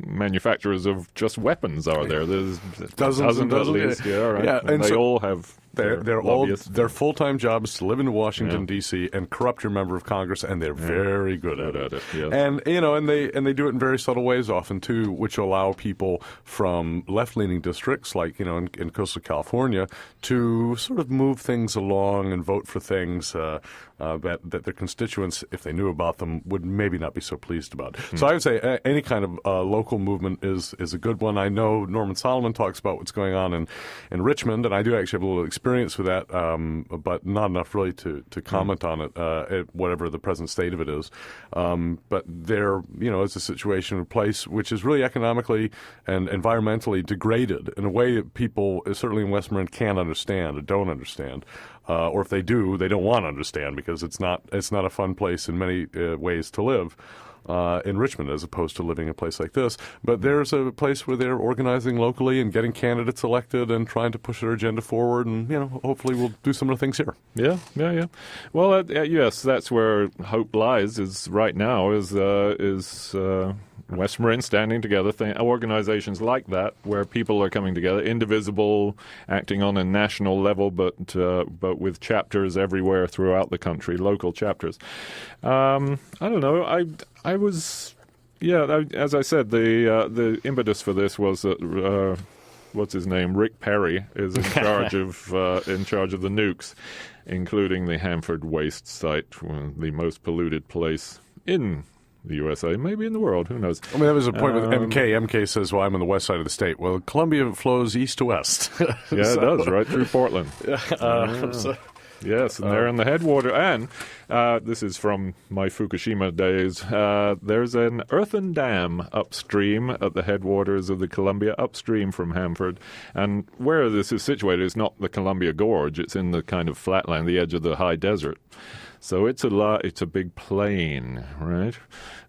manufacturers of just weapons are there? There's dozens and dozens at least. Right. Yeah, and they all have. Their full-time job is to live in Washington D.C. and corrupt your member of Congress, and they're very good at it. Yes. And they do it in very subtle ways often too, which allow people from left-leaning districts like in coastal California to sort of move things along and vote for things that their constituents, if they knew about them, would maybe not be so pleased about. So I would say any kind of local movement is a good one. I know Norman Solomon talks about what's going on in Richmond, and I do actually have a little experience with that, but not enough really to comment on it, whatever the present state of it is. But there, is a situation, a place which is really economically and environmentally degraded in a way that people, certainly in Westmoreland, can't understand or don't understand. Or if they do, they don't want to understand because it's not a fun place in many ways to live. In Richmond, as opposed to living in a place like this. But there's a place where they're organizing locally and getting candidates elected and trying to push their agenda forward, and hopefully we'll do some of the things here. Yeah. Well, yes, that's where hope lies. Is right now is West Marin standing together, organizations like that, where people are coming together, indivisible, acting on a national level, but with chapters everywhere throughout the country, local chapters. I don't know. I was, as I said, the impetus for this was that what's his name, Rick Perry, is in charge of the nukes, including the Hanford Waste Site, the most polluted place in the U.S.A., maybe in the world, who knows? I mean, that was a point with MK. MK says, well, I'm on the west side of the state. Well, Columbia flows east to west. Yeah, it does, right through Portland. Yes, and they're in the headwater. And this is from my Fukushima days. There's an earthen dam upstream at the headwaters of the Columbia, upstream from Hanford. And where this is situated is not the Columbia Gorge. It's in the kind of flatland, the edge of the high desert. So it's a big plain, right?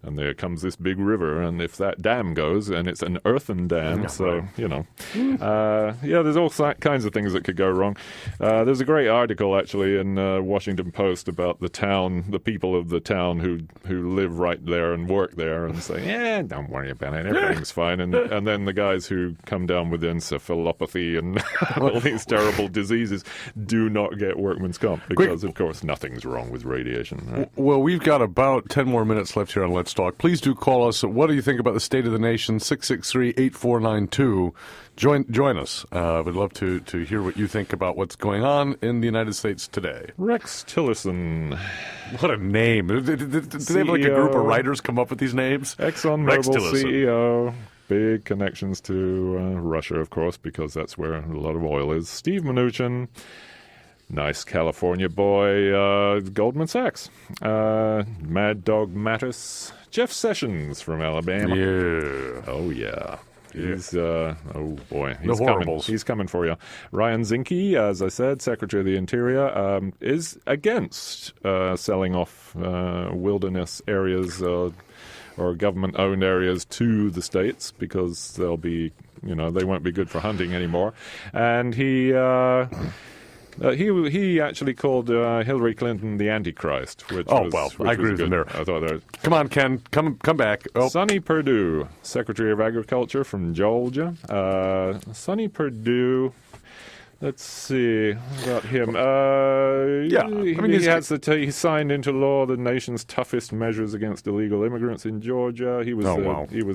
And there comes this big river, and if that dam goes, and it's an earthen dam, there's all kinds of things that could go wrong. There's a great article, actually, in Washington Post about the people of the town who live right there and work there, and say, don't worry about it, everything's fine. And then the guys who come down with encephalopathy and all these terrible diseases do not get workman's comp, because, of course, nothing's wrong with radiation. Right? Well, we've got about 10 more minutes left here on Let's Talk. Please do call us. What do you think about the state of the nation? 663-8492. Join us. We'd love to hear what you think about what's going on in the United States today. Rex Tillerson. What a name. Do they have like a group of writers come up with these names? ExxonMobil CEO. Big connections to Russia, of course, because that's where a lot of oil is. Steve Mnuchin. Nice California boy, Goldman Sachs. Mad Dog Mattis. Jeff Sessions from Alabama. Yeah. Oh, yeah. He's, oh boy, he's the coming. horribles. He's coming for you. Ryan Zinke, as I said, Secretary of the Interior, is against selling off wilderness areas or government-owned areas to the states because they'll be, they won't be good for hunting anymore. And he actually called Hillary Clinton the Antichrist, which I was agree with him there. I thought that was... Come on, Ken. Come back. Oh. Sonny Perdue, Secretary of Agriculture from Georgia. Sonny Perdue... Let's see about him. He signed into law the nation's toughest measures against illegal immigrants in Georgia. He was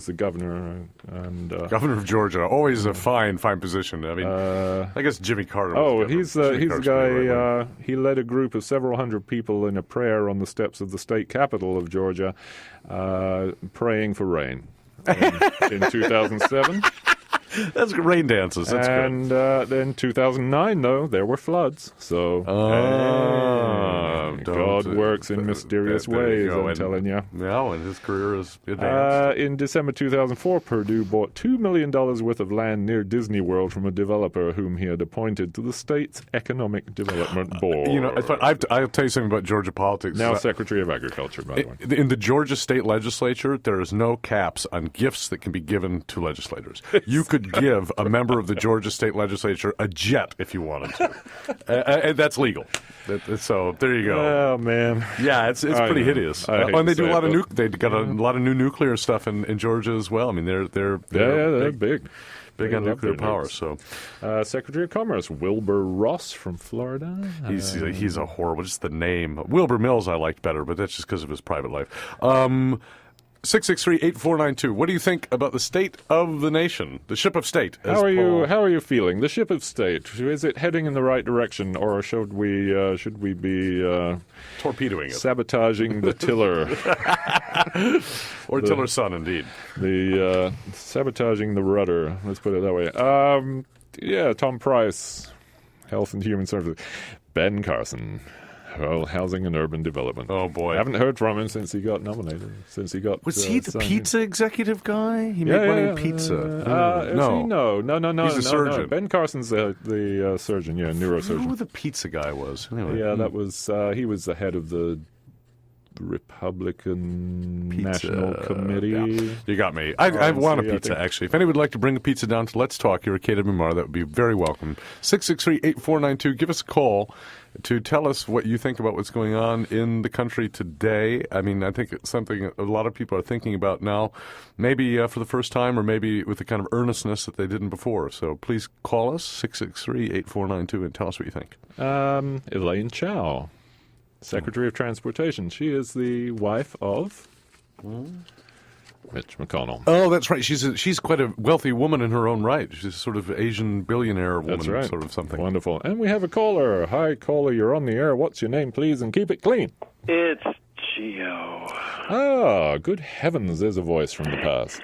the governor and governor of Georgia. Always a fine position. I mean, I guess Jimmy Carter. He's the guy. He led a group of several hundred people in a prayer on the steps of the state capitol of Georgia, praying for rain in 2007. That's rain dances. That's and then 2009, though, there were floods. So God works in mysterious ways, I'm telling you. Yeah, and his career is advanced. In December 2004, Perdue bought $2 million worth of land near Disney World from a developer whom he had appointed to the state's Economic Development Board. I'll tell you something about Georgia politics. Now Secretary of Agriculture, by the way. In the Georgia state legislature, there is no caps on gifts that can be given to legislators. You could give a member of the Georgia state legislature a jet if you wanted to. And that's legal. So there you go. Oh man, yeah, it's pretty hideous. And they do a lot of They've got a lot of new nuclear stuff in Georgia as well. I mean, they're big. Big on nuclear power. So, Secretary of Commerce Wilbur Ross from Florida. He's a horrible. Just the name Wilbur Mills I liked better, but that's just because of his private life. 663-8492. What do you think about the state of the nation, the ship of state? How are you feeling? The ship of state, is it heading in the right direction, or should we be torpedoing it, sabotaging the tiller, or tiller's son, indeed? The sabotaging the rudder. Let's put it that way. Tom Price, Health and Human Services. Ben Carson. Well, Housing and Urban Development. Oh, boy. I haven't heard from him since he got nominated. Was he the pizza executive guy? He made money in pizza. No. He's a surgeon. No. Ben Carson's the surgeon, neurosurgeon. Who the pizza guy was? Anyway. Yeah, that was, he was the head of the Republican National Committee. Yeah. You got me. I want a pizza, actually. If anyone would like to bring a pizza down to Let's Talk here at KWMR, that would be very welcome. 663-8492. Give us a call to tell us what you think about what's going on in the country today. I mean, I think it's something a lot of people are thinking about now, maybe for the first time or maybe with the kind of earnestness that they didn't before. So please call us, 663-8492, and tell us what you think. Elaine Chao, Secretary of Transportation. She is the wife of Mitch McConnell. Oh, that's right. She's quite a wealthy woman in her own right. She's a sort of Asian billionaire woman, that's right. Sort of something. Wonderful. And we have a caller. Hi, caller. You're on the air. What's your name, please? And keep it clean. It's Gio. Ah, good heavens, there's a voice from the past.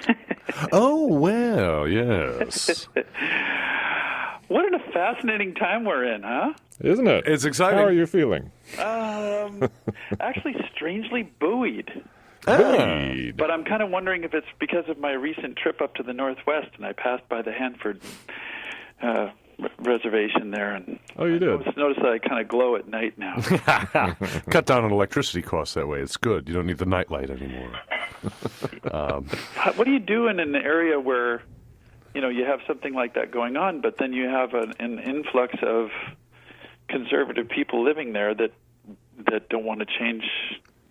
Oh, well, yes. What a fascinating time we're in, huh? Isn't it? It's exciting. How are you feeling? Actually, strangely buoyed. But I'm kind of wondering if it's because of my recent trip up to the Northwest, and I passed by the Hanford reservation there. And you did? Notice that I kind of glow at night now. Cut down on electricity costs that way. It's good. You don't need the nightlight anymore. What do you do in an area where, you have something like that going on, but then you have an influx of conservative people living there that don't want to change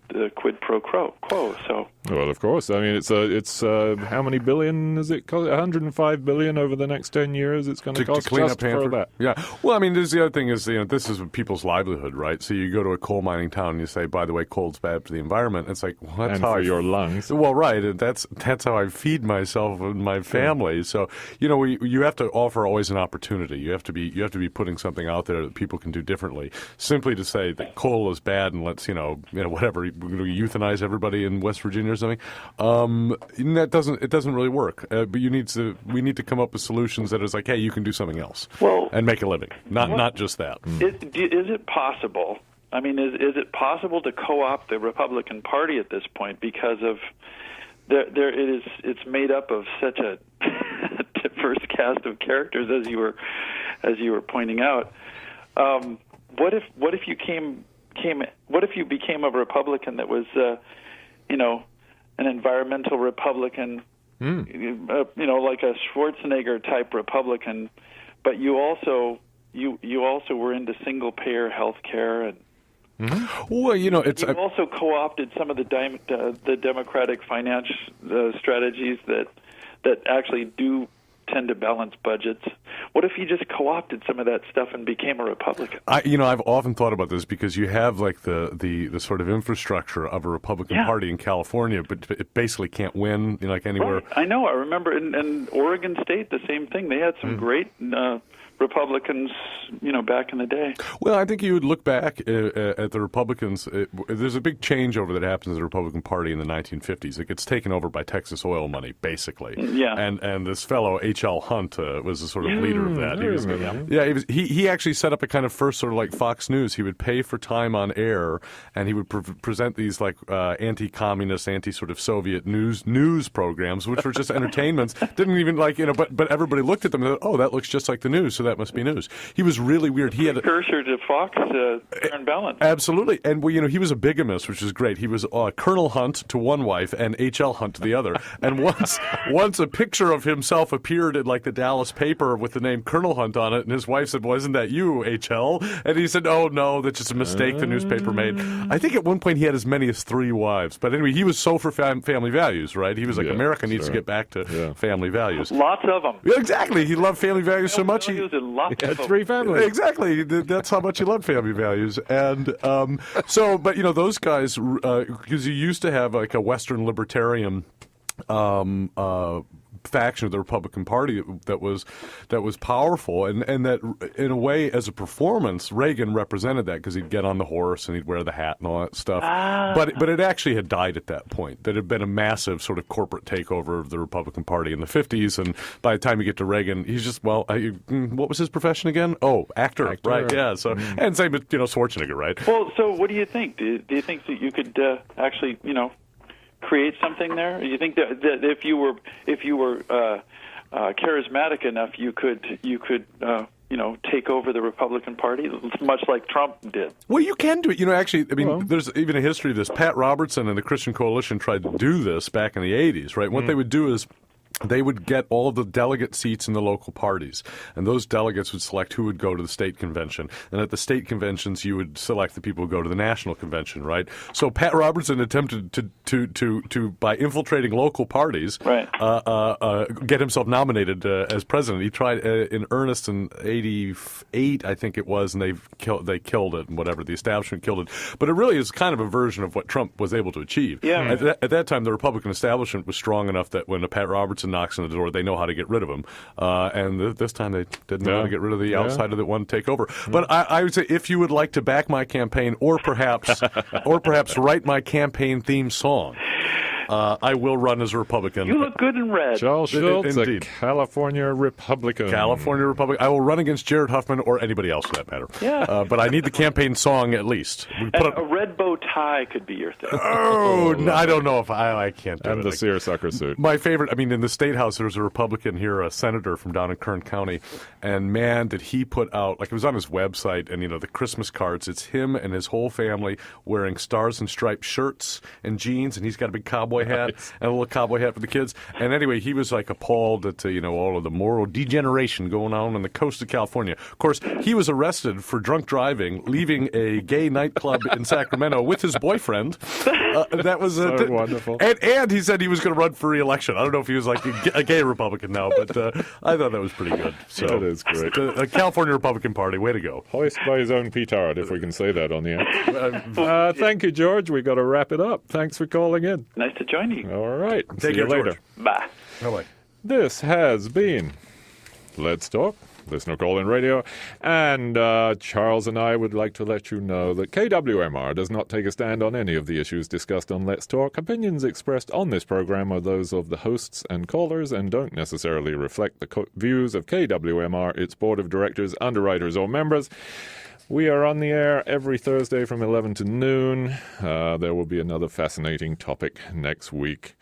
the quid pro quo. So, well, of course. I mean, it's how many billion is it? 105 billion over the next 10 years. It's going to cost clean just up for Hanford. that. Yeah. Well, I mean, there's the other thing is, this is people's livelihood, right? So you go to a coal mining town and you say, by the way, coal's bad for the environment. It's like, well, that's And how for your lungs. Well, right. And that's how I feed myself and my family. So, you have to offer always an opportunity. You have to be putting something out there that people can do differently. Simply to say that coal is bad and let's, whatever, euthanize everybody in West Virginia or something. It doesn't really work. But we need to come up with solutions that is like, hey, you can do something else and make a living, not just that. Is it possible? I mean, is it possible to co-opt the Republican Party at this point because of it's made up of such a diverse cast of characters as you were pointing out. What if you became a Republican that was an environmental Republican, like a Schwarzenegger type Republican, but you also were into single payer health care and well, you also co-opted some of the Democratic finance strategies that actually do tend to balance budgets. What if you just co-opted some of that stuff and became a Republican? I've often thought about this because you have like the sort of infrastructure of a Republican Party in California, but it basically can't win like anywhere. Right. I know. I remember in Oregon State the same thing. They had some great Republicans, back in the day. Well, I think you would look back at the Republicans. There's a big changeover that happens in the Republican Party in the 1950s. It gets taken over by Texas oil money, basically. Yeah. And this fellow H.L. Hunt was the sort of leader of that. He actually set up a kind of first sort of like Fox News. He would pay for time on air, and he would present these like anti-communist, anti-sort of Soviet news programs, which were just entertainments. Didn't even but everybody looked at them and thought, oh, that looks just like the news, so that must be news. He was really weird. He had a precursor to Fox Fair and Balance. Absolutely. And he was a bigamist, which is great. He was Colonel Hunt to one wife and H.L. Hunt to the other. And once a picture of himself appeared in like the Dallas paper with the name Colonel Hunt on it, and his wife said, "Well, isn't that you, H.L.?" And he said, "Oh no, that's just a mistake the newspaper made." I think at one point he had as many as 3 wives. But anyway, he was so for family values, right? He was like, America needs to get back to family values. Lots of them. Yeah, exactly. He loved family values so much. He had 3 families. Exactly. That's how much he loved family values. And but those guys, because you used to have like a Western libertarian faction of the Republican Party that was powerful, and that in a way, as a performance, Reagan represented that because he'd get on the horse and he'd wear the hat and all that stuff. But it actually had died at that point. That had been a massive sort of corporate takeover of the Republican Party in the 50s, and by the time you get to Reagan, he's just what was his profession again? Oh, actor. Right? Yeah. So and same with Schwarzenegger, right? Well, so what do you think? Do you think that you could actually create something there? You think that if you were charismatic enough, you could take over the Republican Party, much like Trump did? Well, you can do it. Actually, I mean, there's even a history of this. Pat Robertson and the Christian Coalition tried to do this back in the 80s, right? What they would do is they would get all of the delegate seats in the local parties, and those delegates would select who would go to the state convention. And at the state conventions, you would select the people who go to the national convention, right? So Pat Robertson attempted to by infiltrating local parties, get himself nominated as president. He tried in earnest in '88, I think it was, and they killed it, and whatever, the establishment killed it. But it really is kind of a version of what Trump was able to achieve. Yeah. At that time, the Republican establishment was strong enough that when Pat Robertson knocks on the door, they know how to get rid of him. And this time they didn't know how to get rid of the outsider that wanted to take over. But I would say, if you would like to back my campaign, or perhaps write my campaign theme song, I will run as a Republican. You look good in red. Charles Schultz, a California Republican. California Republican. I will run against Jared Huffman or anybody else for that matter. Yeah. But I need the campaign song at least. A red bow tie could be your thing. No, I don't know if I can't do it. And the seersucker suit. My favorite, in the State House, there's a Republican here, a senator from down in Kern County, and man, did he put out, it was on his website, and the Christmas cards, it's him and his whole family wearing stars and striped shirts and jeans, and he's got a big cowboy hat and a little cowboy hat for the kids. And anyway, he was appalled at all of the moral degeneration going on the coast of California. Of course, he was arrested for drunk driving, leaving a gay nightclub in Sacramento with his boyfriend. That was So wonderful. And he said he was going to run for re-election. I don't know if he was like a gay Republican now, but I thought that was pretty good. So That is great. The California Republican Party, way to go. Hoist by his own petard, if we can say that on the air. Thank you, George. We got to wrap it up. Thanks for calling in. Nice to join you. All right. Take See you care, later. George. Bye. Bye-bye. This has been Let's Talk, Listener Call-In Radio, and Charles and I would like to let you know that KWMR does not take a stand on any of the issues discussed on Let's Talk. Opinions expressed on this program are those of the hosts and callers and don't necessarily reflect the views of KWMR, its board of directors, underwriters, or members. We are on the air every Thursday from 11 to noon. There will be another fascinating topic next week.